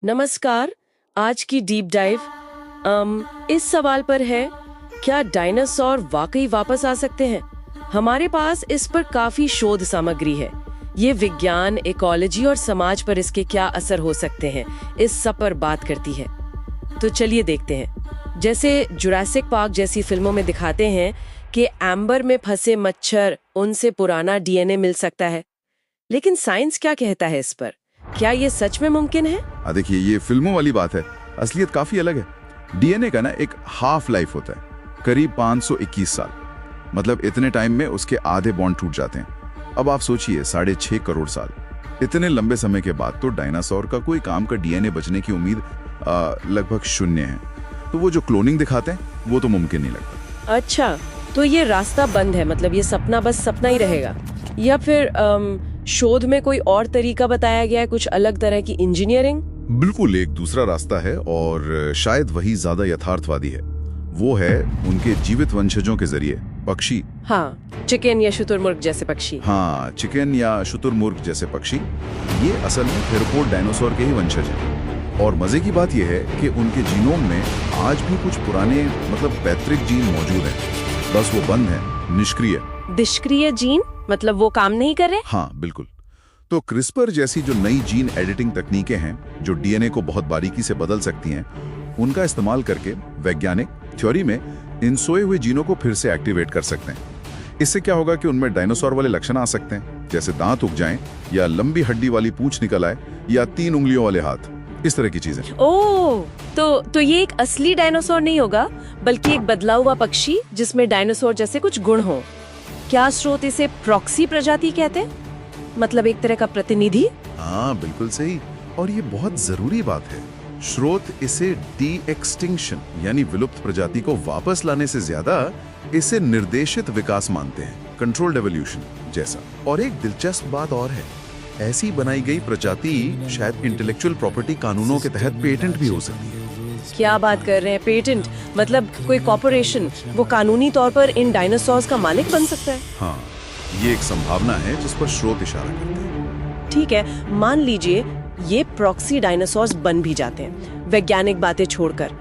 नमस्कार। आज की डीप डाइव इस सवाल पर है, क्या डायनासोर वाकई वापस आ सकते हैं? हमारे पास इस पर काफी शोध सामग्री है। ये विज्ञान, इकोलॉजी और समाज पर इसके क्या असर हो सकते हैं, इस सब पर बात करती है। तो चलिए देखते हैं। जैसे जुरासिक पार्क जैसी फिल्मों में दिखाते हैं कि एम्बर में फंसे मच्छर, उनसे पुराना डीएनए मिल सकता है। लेकिन साइंस क्या कहता है इस पर? क्या ये सच में मुमकिन है? देखिए, ये फिल्मों वाली बात है, असलियत काफी अलग है। डीएनए का ना एक हाफ लाइफ होता है, करीब 521 साल। मतलब इतने टाइम में उसके आधे बॉन्ड टूट जाते हैं। अब आप सोचिए, 6.5 करोड़ साल, इतने लंबे समय के बाद तो डायनासोर का कोई काम का डीएनए बचने की उम्मीद लगभग शून्य है। तो वो जो क्लोनिंग दिखाते हैं वो तो मुमकिन नहीं लगता। अच्छा, तो ये रास्ता बंद है, मतलब ये सपना बस सपना ही रहेगा, या फिर शोध में कोई और तरीका बताया गया है, कुछ अलग तरह की इंजीनियरिंग? बिल्कुल एक दूसरा रास्ता है, और शायद वही ज्यादा यथार्थवादी है। वो है उनके जीवित वंशजों के जरिए पक्षी। हाँ, चिकन या शुतुरमुर्ग जैसे पक्षी। हाँ, चिकन या शुतुरमुर्ग जैसे पक्षी, ये असल में थेरोपोड डायनासोर के ही वंशज हैं। और मजे की बात यह है कि उनके जीनोम में आज भी कुछ पुराने पैतृक जीन मौजूद हैं, बस वो बंद है, निष्क्रिय। निष्क्रिय जीन मतलब वो काम नहीं कर रहे? हाँ बिल्कुल। तो क्रिस्पर जैसी जो नई जीन एडिटिंग तकनीकें हैं, जो डीएनए को बहुत बारीकी से बदल सकती हैं, उनका इस्तेमाल करके वैज्ञानिक थ्योरी में इन सोए हुए जीनों को फिर से एक्टिवेट कर सकते हैं। इससे क्या होगा कि उनमें डायनासोर वाले लक्षण आ सकते हैं, जैसे दांत उग जाएं, या लंबी हड्डी वाली पूंछ निकल आए, या 3 उंगलियों वाले हाथ, इस तरह की चीजें। ओह, तो ये एक असली डायनासोर नहीं होगा, बल्कि एक बदला हुआ पक्षी जिसमें डायनासोर जैसे कुछ गुण हो। क्या स्रोत इसे प्रॉक्सी प्रजाति कहते हैं? मतलब एक तरह का प्रतिनिधि? हाँ बिल्कुल सही, और ये बहुत जरूरी बात है। स्रोत इसे डी एक्सटिंक्शन यानी विलुप्त प्रजाति को वापस लाने से ज्यादा इसे निर्देशित विकास मानते हैं, कंट्रोल्ड एवोल्यूशन जैसा। और एक दिलचस्प बात और है, ऐसी बनाई गई प्रजाति शायद इंटेलेक्चुअल प्रॉपर्टी कानूनों के तहत पेटेंट भी हो सकती है। क्या बात कर रहे हैं? पेटेंट मतलब कोई कॉर्पोरेशन वो कानूनी तौर पर इन डायनासोर्स का मालिक बन सकता है? हाँ, ये एक संभावना है जिस पर स्रोत इशारा करते हैं। ठीक है, मान लीजिए ये प्रॉक्सी डायनासोर्स बन भी जाते हैं। वैज्ञानिक बातें छोड़कर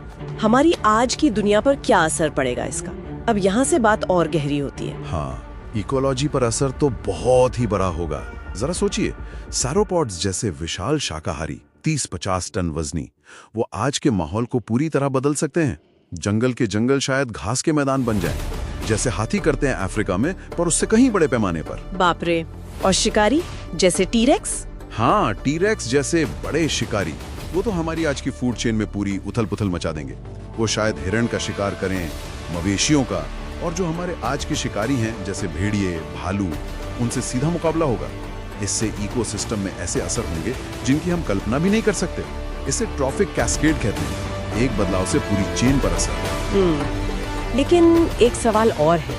हमारी आज की दुनिया पर क्या असर पड़ेगा इसका? अब यहाँ से बात और गहरी होती है। हाँ, इकोलॉजी पर असर तो बहुत ही बड़ा होगा। जरा सोचिए, सैरोपॉड्स जैसे विशाल शाकाहारी 30-50 टन वजनी, वो आज के माहौल को पूरी तरह बदल सकते हैं। जंगल के जंगल शायद घास के मैदान बन जाएं, जैसे हाथी करते हैं अफ्रीका में, पर उससे कहीं बड़े पैमाने पर। बाप रे। और शिकारी जैसे टीरेक्स? हाँ, टीरेक्स जैसे बड़े शिकारी, वो तो हमारी आज की फूड चेन में पूरी उथल पुथल मचा देंगे। वो शायद हिरण का शिकार करें, मवेशियों का, और जो हमारे आज के शिकारी हैं जैसे भेड़िए, भालू, उनसे सीधा मुकाबला होगा। इससे इकोसिस्टम में ऐसे असर होंगे जिनकी हम कल्पना भी नहीं कर सकते। इसे ट्रॉफिक कैस्केड कहते हैं, एक बदलाव से पूरी चेन पर असर। लेकिन एक सवाल और है,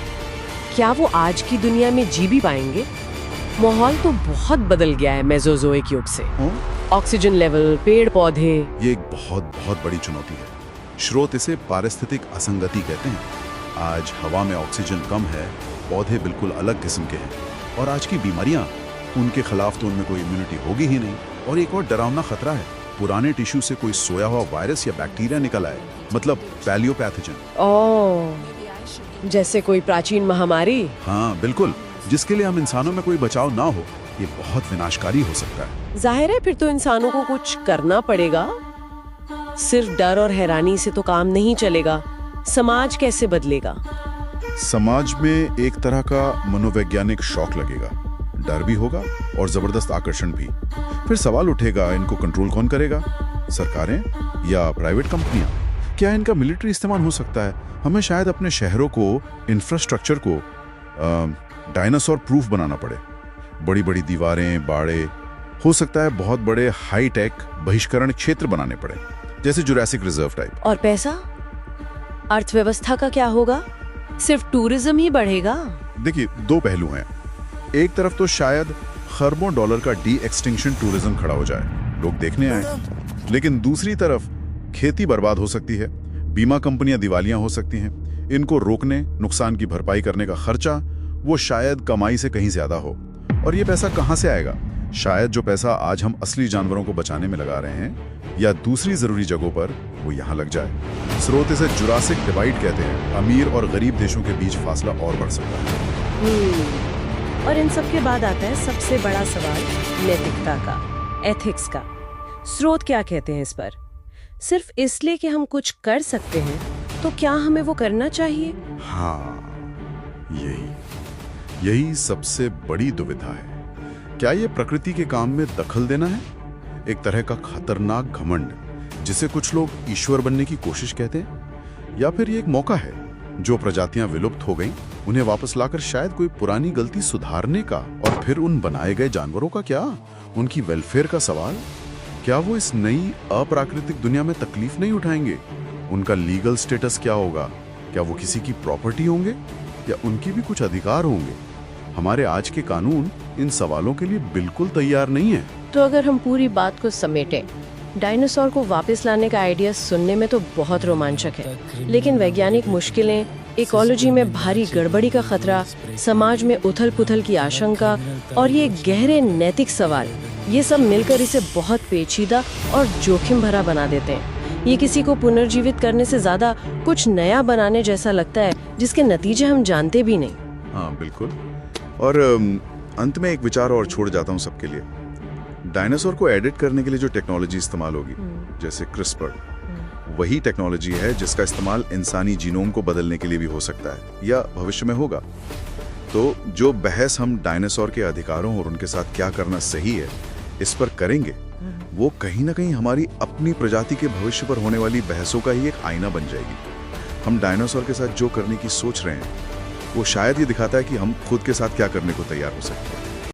क्या वो आज की दुनिया में जी भी पाएंगे? माहौल तो बहुत बदल गया है मेसोजोइक युग से। ऑक्सीजन लेवल, पेड़ पौधे, ये एक बहुत बहुत बड़ी चुनौती है। स्रोत इसे पारिस्थितिक असंगति कहते हैं। आज हवा में ऑक्सीजन कम है, पौधे बिल्कुल अलग किस्म के हैं, और आज की बीमारियां, उनके खिलाफ तो उनमें कोई इम्यूनिटी होगी ही नहीं। और एक और डरावना खतरा है, पुराने टिश्यू से कोई सोया हुआ वायरस या बैक्टीरिया निकल आए, मतलब पैलियोपैथोजन। ओह, जैसे कोई प्राचीन महामारी। हाँ बिल्कुल, जिसके लिए हम इंसानों में कोई बचाव ना हो, ये बहुत विनाशकारी हो सकता है। जाहिर है, फिर तो इंसानों को कुछ करना पड़ेगा। सिर्फ डर और हैरानी से तो काम नहीं चलेगा। समाज कैसे बदलेगा? समाज में एक तरह का मनोवैज्ञानिक शॉक लगेगा, डर भी होगा और जबरदस्त आकर्षण भी। फिर सवाल उठेगा, इनको कंट्रोल कौन करेगा? सरकारें या प्राइवेट कंपनियां? क्या इनका मिलिट्री इस्तेमाल हो सकता है? हमें शायद अपने शहरों को, इंफ्रास्ट्रक्चर को डायनासोर प्रूफ बनाना पड़े। बड़ी बड़ी दीवारें, बाड़े, हो सकता है बहुत बड़े हाई टेक बहिष्करण क्षेत्र बनाने पड़े, जैसे जुरासिक रिजर्व टाइप। और पैसा, अर्थव्यवस्था का क्या होगा? सिर्फ टूरिज्म ही बढ़ेगा? देखिए, 2 पहलू हैं। एक तरफ तो शायद खरबों डॉलर का डी एक्सटिंक्शन टूरिज्म खड़ा हो जाए, लोग देखने आए। लेकिन दूसरी तरफ खेती बर्बाद हो सकती है, बीमा कंपनियां दिवालियां हो सकती हैं। इनको रोकने, नुकसान की भरपाई करने का खर्चा वो शायद कमाई से कहीं ज्यादा हो। और ये पैसा कहां से आएगा? शायद जो पैसा आज हम असली जानवरों को बचाने में लगा रहे हैं या दूसरी जरूरी जगहों पर, वो यहाँ लग जाए। स्रोत इसे जुरासिक डिवाइड कहते हैं। अमीर और गरीब देशों के बीच फासला और बढ़ सकता है। और इन सब के बाद आता है सबसे बड़ा सवाल, नैतिकता का, एथिक्स का। स्रोत क्या कहते हैं इस पर? सिर्फ इसलिए कि हम कुछ कर सकते हैं तो क्या हमें वो करना चाहिए? हाँ, यही सबसे बड़ी दुविधा है। क्या ये प्रकृति के काम में दखल देना है, एक तरह का खतरनाक घमंड जिसे कुछ लोग ईश्वर बनने की कोशिश कहते हैं, या फिर ये एक मौका है जो प्रजातियां विलुप्त हो गईं उन्हें वापस लाकर शायद कोई पुरानी गलती सुधारने का? और फिर उन बनाए गए जानवरों का क्या, उनकी वेलफेयर का सवाल? क्या वो इस नई अप्राकृतिक दुनिया में तकलीफ नहीं उठाएंगे? उनका लीगल स्टेटस क्या होगा? क्या वो किसी की प्रॉपर्टी होंगे या उनकी भी कुछ अधिकार होंगे? हमारे आज के कानून इन सवालों के लिए बिल्कुल तैयार नहीं है। तो अगर हम पूरी बात को समेटें, डायनासोर को वापस लाने का आइडिया सुनने में तो बहुत रोमांचक है, लेकिन वैज्ञानिक मुश्किलें, इकोलॉजी में भारी गड़बड़ी का खतरा, समाज में उथल-पुथल की आशंका और ये गहरे नैतिक सवाल, ये सब मिलकर इसे बहुत पेचीदा और जोखिम भरा बना देते हैं। ये किसी को पुनर्जीवित करने से ज्यादा कुछ नया बनाने जैसा लगता है जिसके नतीजे हम जानते भी नहीं। हाँ, बिल्कुल। और अंत में एक विचार और छोड़ जाता हूँ सबके लिए। डायनासोर को एडिट करने के लिए जो टेक्नोलॉजी इस्तेमाल होगी, जैसे क्रिस्पर, वही टेक्नोलॉजी है जिसका इस्तेमाल इंसानी जीनोम को बदलने के लिए भी हो सकता है या भविष्य में होगा। तो जो बहस हम डायनासोर के अधिकारों और उनके साथ क्या करना सही है इस पर करेंगे, वो कहीं ना कहीं हमारी अपनी प्रजाति के भविष्य पर होने वाली बहसों का ही एक आईना बन जाएगी। हम डायनासोर के साथ जो करने की सोच रहे हैं वो शायद ये दिखाता है कि हम खुद के साथ क्या करने को तैयार हो सकते हैं।